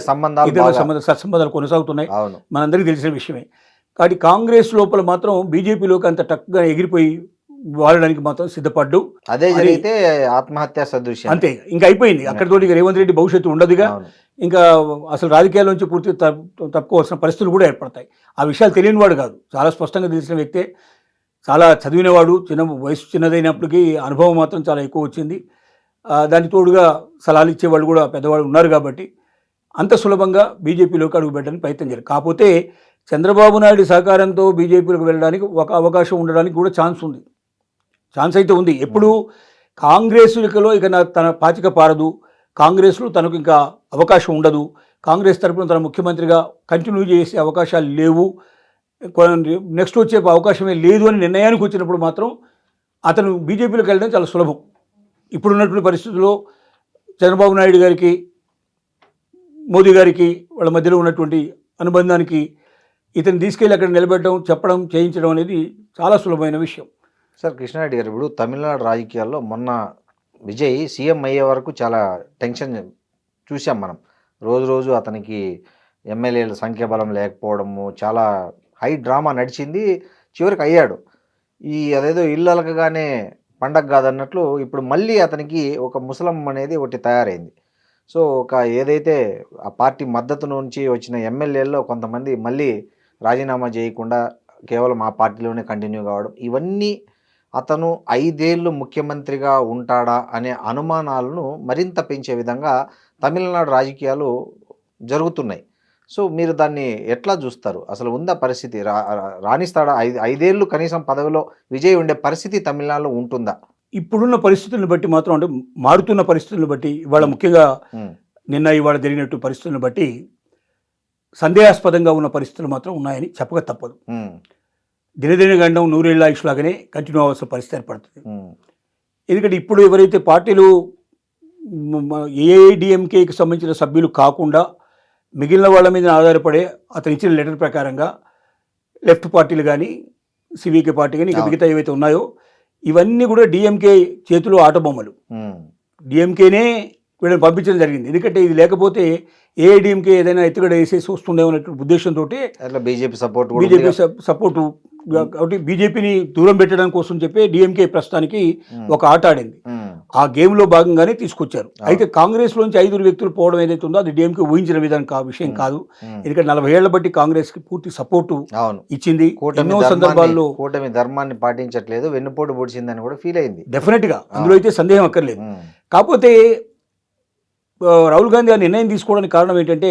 సత్సంబంధాలు కొనసాగుతున్నాయి, మనందరికీ తెలిసిన విషయమే. కాబట్టి కాంగ్రెస్ లోపల మాత్రం బీజేపీలోకి అంత టక్గా ఎగిరిపోయి వాడడానికి మాత్రం సిద్ధపడ్డు. అదే జరిగితే ఆత్మహత్య సదృశ్యం, అంతే, ఇంకా అయిపోయింది. అక్కడితోటి రేవంత్ రెడ్డి భవిష్యత్తు ఉండదుగా. ఇంకా అసలు రాజకీయాల నుంచి పూర్తి తప్పుకోవాల్సిన పరిస్థితులు కూడా ఏర్పడతాయి. ఆ విషయాలు తెలియనివాడు కాదు, చాలా స్పష్టంగా తెలిసిన వ్యక్తే, చాలా చదివినవాడు, వయసు చిన్నదైనప్పటికీ అనుభవం మాత్రం చాలా ఎక్కువ వచ్చింది. దానికి తోడుగా సలహాలు ఇచ్చేవాళ్ళు కూడా పెద్దవాళ్ళు ఉన్నారు కాబట్టి అంత సులభంగా బీజేపీలోకి అడుగుపెట్టడానికి ప్రయత్నం చేయాలి. కాకపోతే చంద్రబాబు నాయుడు సహకారంతో బీజేపీలోకి వెళ్ళడానికి ఒక అవకాశం ఉండడానికి కూడా ఛాన్స్ ఉంది. ఛాన్స్ అయితే ఉంది. ఎప్పుడు కాంగ్రెస్లో ఇక తన పాచిక పారదు, కాంగ్రెస్లో తనకు ఇంకా అవకాశం ఉండదు, కాంగ్రెస్ తరపున తన ముఖ్యమంత్రిగా కంటిన్యూ చేసే అవకాశాలు లేవు, నెక్స్ట్ వచ్చే అవకాశమే లేదు అని నిర్ణయానికి వచ్చినప్పుడు మాత్రం అతను బీజేపీలోకి వెళ్ళడం చాలా సులభం. ఇప్పుడున్నటువంటి పరిస్థితుల్లో చంద్రబాబు నాయుడు గారికి మోదీ గారికి వాళ్ళ మధ్యలో ఉన్నటువంటి అనుబంధానికి ఇతను తీసుకెళ్ళి అక్కడ నిలబెట్టడం, చెప్పడం, చేయించడం అనేది చాలా సులభమైన విషయం. సార్ కృష్ణారెడ్డి గారు, ఇప్పుడు తమిళనాడు రాజకీయాల్లో మొన్న విజయ్ సీఎం అయ్యే వరకు చాలా టెన్షన్ చూసాం మనం. రోజు రోజు అతనికి ఎమ్మెల్యేల సంఖ్యాబలం లేకపోవడము, చాలా హై డ్రామా నడిచింది. చివరికి అయ్యాడు. అదేదో ఇల్లు అలకగానే పండగ కాదన్నట్లు ఇప్పుడు మళ్ళీ అతనికి ఒక ముసలం అనేది ఒకటి తయారైంది. సో ఏదైతే ఆ పార్టీ మద్దతు నుంచి వచ్చిన ఎమ్మెల్యేల్లో కొంతమంది మళ్ళీ రాజీనామా చేయకుండా కేవలం ఆ పార్టీలోనే కంటిన్యూ కావడం, ఇవన్నీ అతను 5 ఏళ్ళు ముఖ్యమంత్రిగా ఉంటాడా అనే అనుమానాలను మరింత పెంచే విధంగా తమిళనాడు రాజకీయాలు జరుగుతున్నాయి. సో మీరు దాన్ని ఎట్లా చూస్తారు? అసలు ఉందా పరిస్థితి? రాణిస్తాడా? 5 ఏళ్ళు కనీసం పదవిలో విజయ్ ఉండే పరిస్థితి తమిళనాడులో ఉంటుందా? ఇప్పుడున్న పరిస్థితులను బట్టి మాత్రం, అంటే మారుతున్న పరిస్థితులను బట్టి, ఇవాళ ముఖ్యంగా నిన్న ఇవాళ జరిగినట్టు పరిస్థితులను బట్టి సందేహాస్పదంగా ఉన్న పరిస్థితులు మాత్రం ఉన్నాయని చెప్పక తప్పదు. దినదిన గండం 100 ఏళ్ల ఆయుష్ లాగానే కంటిన్యూ అవ్వాల్సిన పరిస్థితి ఏర్పడుతుంది. ఎందుకంటే ఇప్పుడు ఎవరైతే పార్టీలు ఏఐడిఎంకేకి సంబంధించిన సభ్యులు కాకుండా మిగిలిన వాళ్ళ మీద ఆధారపడే అతను ఇచ్చిన లెటర్ ప్రకారంగా లెఫ్ట్ పార్టీలు కానీ, సివికే పార్టీ కానీ, ఇక మిగతా ఏవైతే ఉన్నాయో ఇవన్నీ కూడా డిఎంకే చేతిలో ఆటబొమ్మలు. డిఎంకేనే వీళ్ళని పంపించడం జరిగింది. ఎందుకంటే ఇది లేకపోతే ఏఐడిఎంకే ఏదైనా ఎత్తుగడ వేసేసి వస్తుందేమో అనే ఉద్దేశంతో బీజేపీ సపోర్టు కాబట్టి బీజేపీని దూరం పెట్టడం కోసం చెప్పి డిఎంకే ప్రస్తుతానికి ఒక ఆట ఆడింది. ఆ గేమ్లో భాగంగానే తీసుకొచ్చారు. అయితే కాంగ్రెస్లోంచి 5 వ్యక్తులు పోవడం ఏదైతే ఉందో అది డిఎంకే ఊహించిన విషయం కాదు. ఎందుకంటే 40 ఏళ్ల బట్టి కాంగ్రెస్కి పూర్తి సపోర్టు ఇచ్చింది. ఎన్నో సందర్భాల్లో కూటమి ధర్మాన్ని పాటించట్లేదు, వెన్నుపోటు పొడిచిందని కూడా ఫీల్ అయింది. డెఫినెట్గా అందులో అయితే సందేహం అక్కర్లేదు. కాకపోతే రాహుల్ గాంధీ ఆ నిర్ణయం తీసుకోవడానికి కారణం ఏంటంటే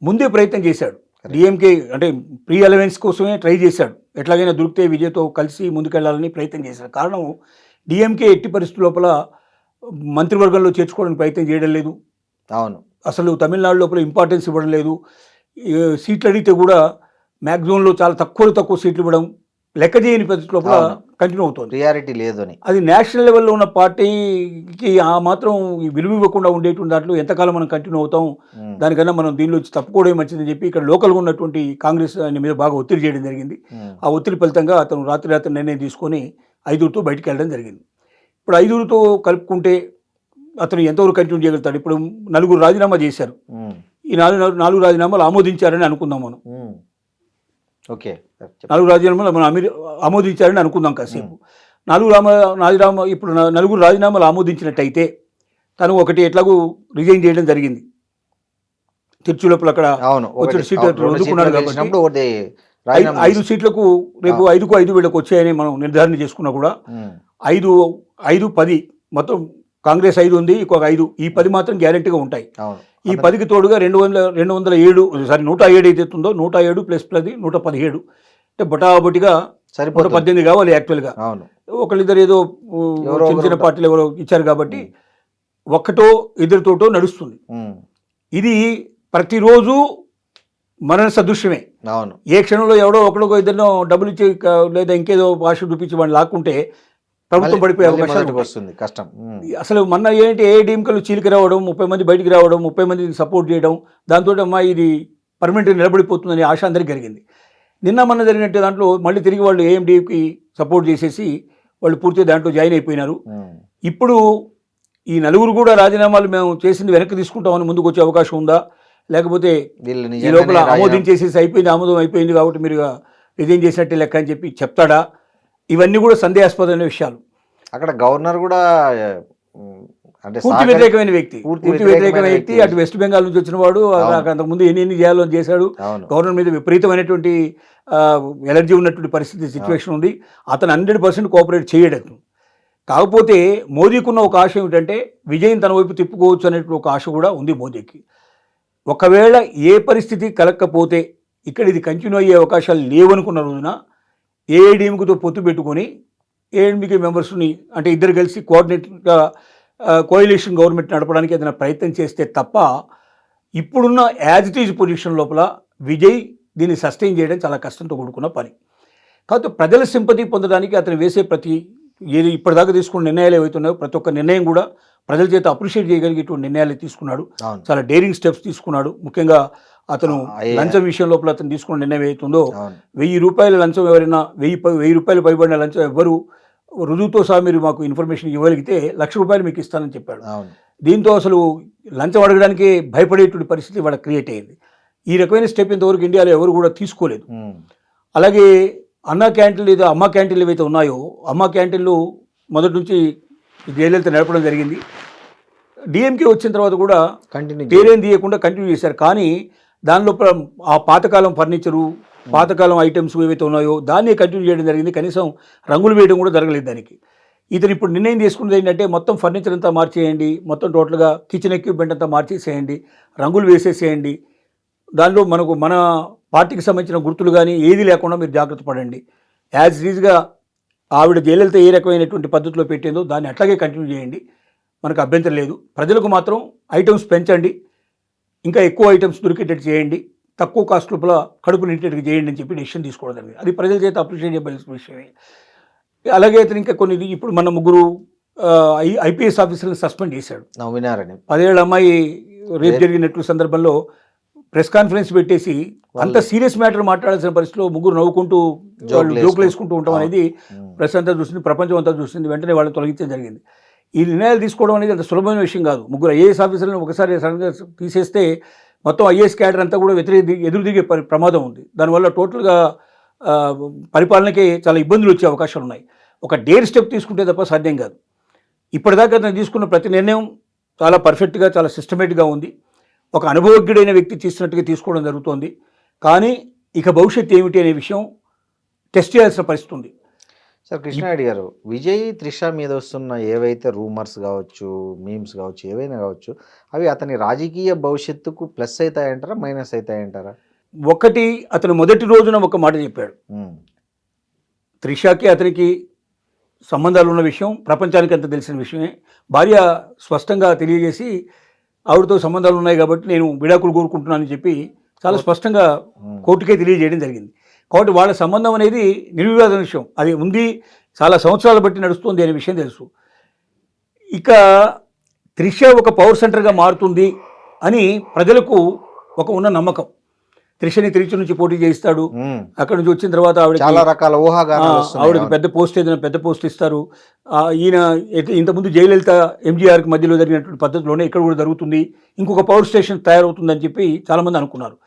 ముందే ప్రయత్నం చేశాడు. డిఎంకే అంటే ప్రీ అలవెన్స్ కోసమే ట్రై చేశాడు. ఎట్లాగైనా దొరికితే విజయ్తో కలిసి ముందుకెళ్లాలని ప్రయత్నం చేశాడు. కారణం డిఎంకే ఎట్టి పరిస్థితుల లోపల మంత్రివర్గంలో చేర్చుకోవడానికి ప్రయత్నం చేయడం లేదు. అవును, అసలు తమిళనాడు లోపల ఇంపార్టెన్స్ ఇవ్వడం లేదు. సీట్లు అడిగితే కూడా మ్యాక్సిమంలో చాలా తక్కువ సీట్లు ఇవ్వడం, లెక్క చేయని పరిస్థితి లోపల కంటిన్యూ అవుతుంది. ప్రియారిటీ లేదు అని. అది నేషనల్ లెవెల్లో ఉన్న పార్టీకి ఆ మాత్రం విలువ ఇవ్వకుండా ఉండేటువంటి దాంట్లో ఎంతకాలం మనం కంటిన్యూ అవుతాం, దానికన్నా మనం దీనిలో వచ్చి తప్పుకోవడం మంచిదని చెప్పి ఇక్కడ లోకల్గా ఉన్నటువంటి కాంగ్రెస్ ఆయన మీద బాగా ఒత్తిడి చేయడం జరిగింది. ఆ ఒత్తిడి ఫలితంగా అతను రాత్రి నిర్ణయం తీసుకొని 5తో బయటికి వెళ్ళడం జరిగింది. ఇప్పుడు 5తో కలుపుకుంటే అతను ఎంతవరకు కంటిన్యూ చేయగలుగుతాడు? ఇప్పుడు 4 రాజీనామా చేశారు. ఈ 4 రాజీనామాలు ఆమోదించారని అనుకుందాం మనం. ఓకే, 4 రాజీనామాలు మనం ఆమోదించారని అనుకుందాం కాసేపు. 4 రాజీనామా ఇప్పుడు 4 రాజీనామాలు ఆమోదించినట్టయితే తను ఒకటి ఎట్లాగూ రిజైన్ చేయడం జరిగింది. తిరుచి లోపల అక్కడ సీట్లు వదులుకున్నాడు కాబట్టి 5 సీట్లకు రేపు 5కు 5 వీళ్ళకి వచ్చాయని మనం నిర్ధారణ చేసుకున్నా కూడా 5, 10 మొత్తం కాంగ్రెస్ 5 ఉంది, ఇంకొక 5, ఈ 10 మాత్రం గ్యారెంటీగా ఉంటాయి. ఈ 10కి తోడుగా 107 అయితే ఉందో 107 ప్లస్ 10 117 అంటే బొటాబొటిగా 118 కావాలి యాక్చువల్గా. ఒకళ్ళిద్దరు ఏదో చిన్న పార్టీలు ఎవరో ఇచ్చారు కాబట్టి 1 2 నడుస్తుంది. ఇది ప్రతిరోజు మన సదృశ్యమే. ఏ క్షణంలో ఎవడో ఒకరికో ఇద్దరినో డబ్బులు ఇచ్చి లేదా ఇంకేదో భాష చూపించి వాడిని లాక్కుంటే ప్రభుత్వం పడిపోయే అవకాశం వస్తుంది, కష్టం. అసలు మొన్న ఏంటి ఏఐడిఎంకేలు చీలికి రావడం, 30 మంది బయటికి రావడం, 30 మందిని సపోర్ట్ చేయడం, దాంతో అమ్మా ఇది పర్మనెంట్గా నిలబడిపోతుందని ఆశ అందరికీ కలిగింది. నిన్న మొన్న జరిగినట్టు దాంట్లో మళ్ళీ తిరిగి వాళ్ళు ఏఎండికి సపోర్ట్ చేసేసి వాళ్ళు పూర్తిగా దాంట్లో జాయిన్ అయిపోయినారు. ఇప్పుడు ఈ 4 కూడా రాజీనామాలు మేము చేసింది వెనక్కి తీసుకుంటామని ముందుకు వచ్చే అవకాశం ఉందా, లేకపోతే ఈ లోపల ఆమోదించేసేసి ఆమోదం అయిపోయింది కాబట్టి మీరు రిజైన్ చేసినట్టే లెక్క అని చెప్పి చెప్తాడా? ఇవన్నీ కూడా సందేహాస్పదమైన విషయాలు. అక్కడ గవర్నర్ కూడా పూర్తి వ్యతిరేకమైన వ్యక్తి, అటు వెస్ట్ బెంగాల్ నుంచి వచ్చిన వాడు, అంతకుముందు ఎన్ని చేయాలో చేశాడు. గవర్నర్ మీద విపరీతమైనటువంటి ఎలర్జీ ఉన్నటువంటి పరిస్థితి సిచ్యువేషన్ ఉంది. అతను 100% కోఆపరేట్ చేయడం. కాకపోతే మోదీకున్న ఒక ఆశ ఏమిటంటే విజయం తన వైపు తిప్పుకోవచ్చు అనేటువంటి ఒక ఆశ కూడా ఉంది మోదీకి. ఒకవేళ ఏ పరిస్థితి కలగకపోతే ఇక్కడ ఇది కంటిన్యూ అయ్యే అవకాశాలు లేవనుకున్న రోజున ఏఐడిఎంకుతో పొత్తు పెట్టుకొని ఏఎన్బికే మెంబర్స్ని అంటే ఇద్దరు కలిసి కోఆర్డినేట్గా కోయిలేషన్ గవర్నమెంట్ నడపడానికి ఏదైనా ప్రయత్నం చేస్తే తప్ప ఇప్పుడున్న యాజ్ ఇట్ ఈజ్ పొజిషన్ లోపల విజయ్ దీన్ని సస్టైన్ చేయడం చాలా కష్టంతో కూడుకున్న పని. కాకపోతే ప్రజల సింపతి పొందడానికి అతను వేసే ప్రతి ఏది ఇప్పటిదాకా తీసుకున్న నిర్ణయాలు ఏవైతున్నాయో ప్రతి ఒక్క నిర్ణయం కూడా ప్రజల చేత అప్రిషియేట్ చేయగలిగేటువంటి నిర్ణయాలు తీసుకున్నాడు. చాలా డేరింగ్ స్టెప్స్ తీసుకున్నాడు. ముఖ్యంగా అతను లంచం విషయం లోపల అతను తీసుకున్న నిర్ణయం ఏదైతుందో 1000 రూపాయల లంచం ఎవరైనా 1000 రూపాయలు పైబడిన లంచం ఎవ్వరు రుజువుతో సహా మీరు మాకు ఇన్ఫర్మేషన్ ఇవ్వగలిగితే 1,00,000 రూపాయలు మీకు ఇస్తానని చెప్పాడు. దీంతో అసలు లంచం అడగడానికి భయపడేటువంటి పరిస్థితి వాళ్ళ క్రియేట్ అయ్యింది. ఈ రకమైన స్టెప్ ఇంతవరకు ఇండియాలో ఎవరు కూడా తీసుకోలేదు. అలాగే అన్నా క్యాంటీన్లు ఏదో అమ్మ క్యాంటీన్లు ఏవైతే ఉన్నాయో అమ్మ క్యాంటీన్లు మొదటి నుంచి జయలలిత నడపడం జరిగింది. డిఎంకే వచ్చిన తర్వాత కూడా పేరేం తీయకుండా కంటిన్యూ చేశారు. కానీ దానిలో ఆ పాతకాలం ఫర్నిచరు పాతకాలం ఐటమ్స్ ఏవైతే ఉన్నాయో దాన్నే కంటిన్యూ చేయడం జరిగింది. కనీసం రంగులు వేయడం కూడా జరగలేదు దానికి. ఇతను ఇప్పుడు నిర్ణయం తీసుకున్నది ఏంటంటే మొత్తం ఫర్నిచర్ అంతా మార్చేయండి, మొత్తం టోటల్గా కిచెన్ ఎక్విప్మెంట్ అంతా మార్చేసేయండి, రంగులు వేసేసేయండి, దానిలో మనకు మన పార్టీకి సంబంధించిన గుర్తులు కానీ ఏది లేకుండా మీరు జాగ్రత్త పడండి. యాజ్ ఈజ్గా ఆవిడ జయలలిత ఏ రకమైనటువంటి పద్ధతిలో పెట్టిందో దాన్ని అట్లాగే కంటిన్యూ చేయండి, మనకు అభ్యంతరం లేదు. ప్రజలకు మాత్రం ఐటమ్స్ పెంచండి, ఇంకా ఎక్కువ ఐటమ్స్ దొరికేటట్టు చేయండి, తక్కువ కాస్ట్ లోపల కడుపు నిండేటట్టు చేయండి అని చెప్పి డెసిషన్ తీసుకోవడం జరిగింది. అది ప్రజల చేత అప్రిషియేట్ చేయవలసిన విషయమే. అలాగే అతను ఇంకా కొన్ని ఇప్పుడు మన 3 ఐపీఎస్ ఆఫీసర్లను సస్పెండ్ చేశాడు. 10 ఏళ్ల అమ్మాయి రేపు జరిగినట్టు సందర్భంలో ప్రెస్ కాన్ఫరెన్స్ పెట్టేసి అంత సీరియస్ మ్యాటర్ మాట్లాడాల్సిన పరిస్థితిలో 3 నవ్వుకుంటూ వాళ్ళు జోకులు వేసుకుంటూ ఉంటాం అనేది ప్రెస్ అంతా చూసింది, ప్రపంచం అంతా చూసింది. వెంటనే వాళ్ళని తొలగించడం జరిగింది. ఈ నిర్ణయాలు తీసుకోవడం అనేది అంత సులభమైన విషయం కాదు. 3 ఐఏఎస్ ఆఫీసర్లను ఒకసారి సడన్గా తీసేస్తే మొత్తం ఐఏఎస్ క్యాడర్ అంతా కూడా ఎదురు దిగే ప్రమాదం ఉంది. దానివల్ల టోటల్గా పరిపాలనకే చాలా ఇబ్బందులు వచ్చే అవకాశాలు ఉన్నాయి. ఒక డేర్ స్టెప్ తీసుకుంటే తప్ప సాధ్యం కాదు. ఇప్పటిదాకా అతను తీసుకున్న ప్రతి నిర్ణయం చాలా పర్ఫెక్ట్గా చాలా సిస్టమేటిక్గా ఉంది. ఒక అనుభవజ్ఞుడైన వ్యక్తి తీసినట్టుగా తీసుకోవడం జరుగుతోంది. కానీ ఇక భవిష్యత్తు ఏమిటి అనే విషయం టెస్ట్ చేయాల్సిన పరిస్థితి ఉంది. సార్ కృష్ణారెడ్డి గారు, విజయ్ త్రిష మీద వస్తున్న ఏవైతే రూమర్స్ కావచ్చు, మీమ్స్ కావచ్చు, ఏవైనా కావచ్చు, అవి అతని రాజకీయ భవిష్యత్తుకు ప్లస్ అవుతాయంటారా మైనస్ అవుతాయంటారా? ఒకటి, అతను మొదటి రోజున ఒక మాట చెప్పాడు. త్రిషకి అతనికి సంబంధాలు ఉన్న విషయం ప్రపంచానికి అంత తెలిసిన విషయమే. భార్య స్పష్టంగా తెలియజేసి ఆవిడతో సంబంధాలు ఉన్నాయి కాబట్టి నేను విడాకులు కోరుకుంటున్నానని చెప్పి చాలా స్పష్టంగా కోర్టుకే తెలియజేయడం జరిగింది. కాబట్టి వాళ్ళ సంబంధం అనేది నిర్వివాద విషయం, అది ఉంది, చాలా సంవత్సరాలు బట్టి నడుస్తుంది అనే విషయం తెలుసు. ఇక త్రిష ఒక పవర్ సెంటర్గా మారుతుంది అని ప్రజలకు ఒక ఉన్న నమ్మకం. త్రిషని తిరుచి నుంచి పోటీ చేయిస్తాడు, అక్కడ నుంచి వచ్చిన తర్వాత చాలా రకాల ఆవిడకి పెద్ద పోస్ట్ ఏదైనా పెద్ద పోస్ట్ ఇస్తారు. ఈయన ఇంతకుముందు జయలలిత ఎంజీఆర్కి మధ్యలో జరిగినటువంటి పద్ధతిలోనే ఇక్కడ కూడా జరుగుతుంది, ఇంకొక పవర్ స్టేషన్ తయారవుతుందని చెప్పి చాలామంది అనుకున్నారు.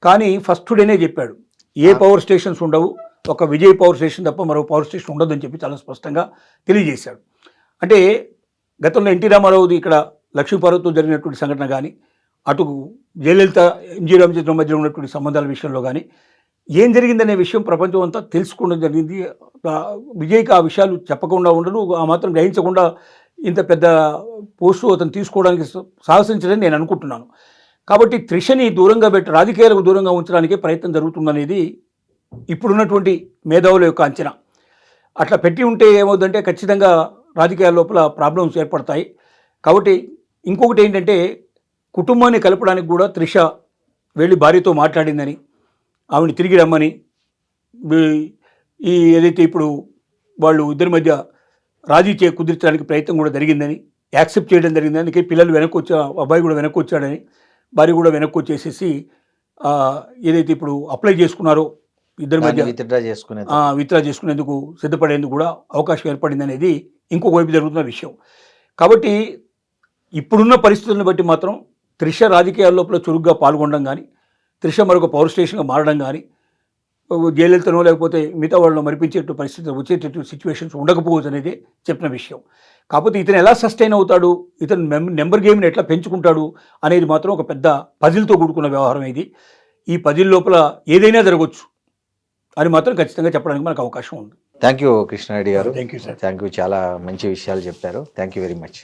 కానీ ఫస్ట్ డేనే చెప్పాడు ఏ పవర్ స్టేషన్స్ ఉండవు, ఒక విజయ్ పవర్ స్టేషన్ తప్ప మరో పవర్ స్టేషన్ ఉండదని చెప్పి చాలా స్పష్టంగా తెలియజేశాడు. అంటే గతంలో ఎన్టీ రామారావుది ఇక్కడ లక్ష్మీపార్వతితో జరిగినటువంటి సంఘటన కానీ, అటు జయలలిత ఎంజీ రామచంద్రం మధ్య ఉన్నటువంటి సంబంధాల విషయంలో కానీ ఏం జరిగిందనే విషయం ప్రపంచం అంతా తెలుసుకోవడం జరిగింది. విజయ్కి ఆ విషయాలు చెప్పకుండా ఉండడు, ఆ మాత్రం గ్రహించకుండా ఇంత పెద్ద పోస్టు అతను తీసుకోవడానికి సాహసించదని నేను అనుకుంటున్నాను. కాబట్టి త్రిషని దూరంగా పెట్టి రాజకీయాలకు దూరంగా ఉంచడానికి ప్రయత్నం జరుగుతుందనేది ఇప్పుడున్నటువంటి మేధావుల యొక్క అంచనా. అట్లా పెట్టి ఉంటే ఏమవుతుందంటే ఖచ్చితంగా రాజకీయాల లోపల ప్రాబ్లమ్స్ ఏర్పడతాయి. కాబట్టి ఇంకొకటి ఏంటంటే కుటుంబాన్ని కలపడానికి కూడా త్రిష వెళ్ళి భార్యతో మాట్లాడిందని, ఆవిడని తిరిగి రమ్మని, ఈ ఏదైతే ఇప్పుడు వాళ్ళు ఇద్దరి మధ్య రాజీ కుదిర్చడానికి ప్రయత్నం కూడా జరిగిందని యాక్సెప్ట్ చేయడం జరిగిందని, అందుకే పిల్లలు వెనక్కి వచ్చా, అబ్బాయి కూడా వెనక్కి వచ్చాడని, భార్య కూడా వెనక్కి వచ్చేసేసి ఏదైతే ఇప్పుడు అప్లై చేసుకున్నారో ఇద్దరి మధ్య విత్డ్రా చేసుకునేందుకు సిద్ధపడేందుకు కూడా అవకాశం ఏర్పడింది అనేది ఇంకొక వైపు జరుగుతున్న విషయం. కాబట్టి ఇప్పుడున్న పరిస్థితులను బట్టి మాత్రం త్రిష రాజకీయాల లోపల చురుగ్గా పాల్గొనడం కానీ, త్రిష మరొక పవర్ స్టేషన్గా మారడం కానీ, జయలలితనో లేకపోతే మిగతా వాళ్ళను మరిపించేట్టు పరిస్థితులు వచ్చేటట్టు సిచ్యువేషన్స్ ఉండకపోవచ్చు అనేది చెప్పిన విషయం. కాకపోతే ఇతను ఎలా సస్టైన్ అవుతాడు, ఇతను నెంబర్ గేమ్ని ఎట్లా పెంచుకుంటాడు అనేది మాత్రం ఒక పెద్ద పజిల్తో కూడుకున్న వ్యవహారం ఇది. ఈ పజిల్ లోపల ఏదైనా జరగవచ్చు అని మాత్రం ఖచ్చితంగా చెప్పడానికి మనకు అవకాశం ఉంది. థ్యాంక్ యూ కృష్ణారెడ్డి గారు. Thank you sir. Thank you, చాలా మంచి విషయాలు చెప్పారు. Thank you very much.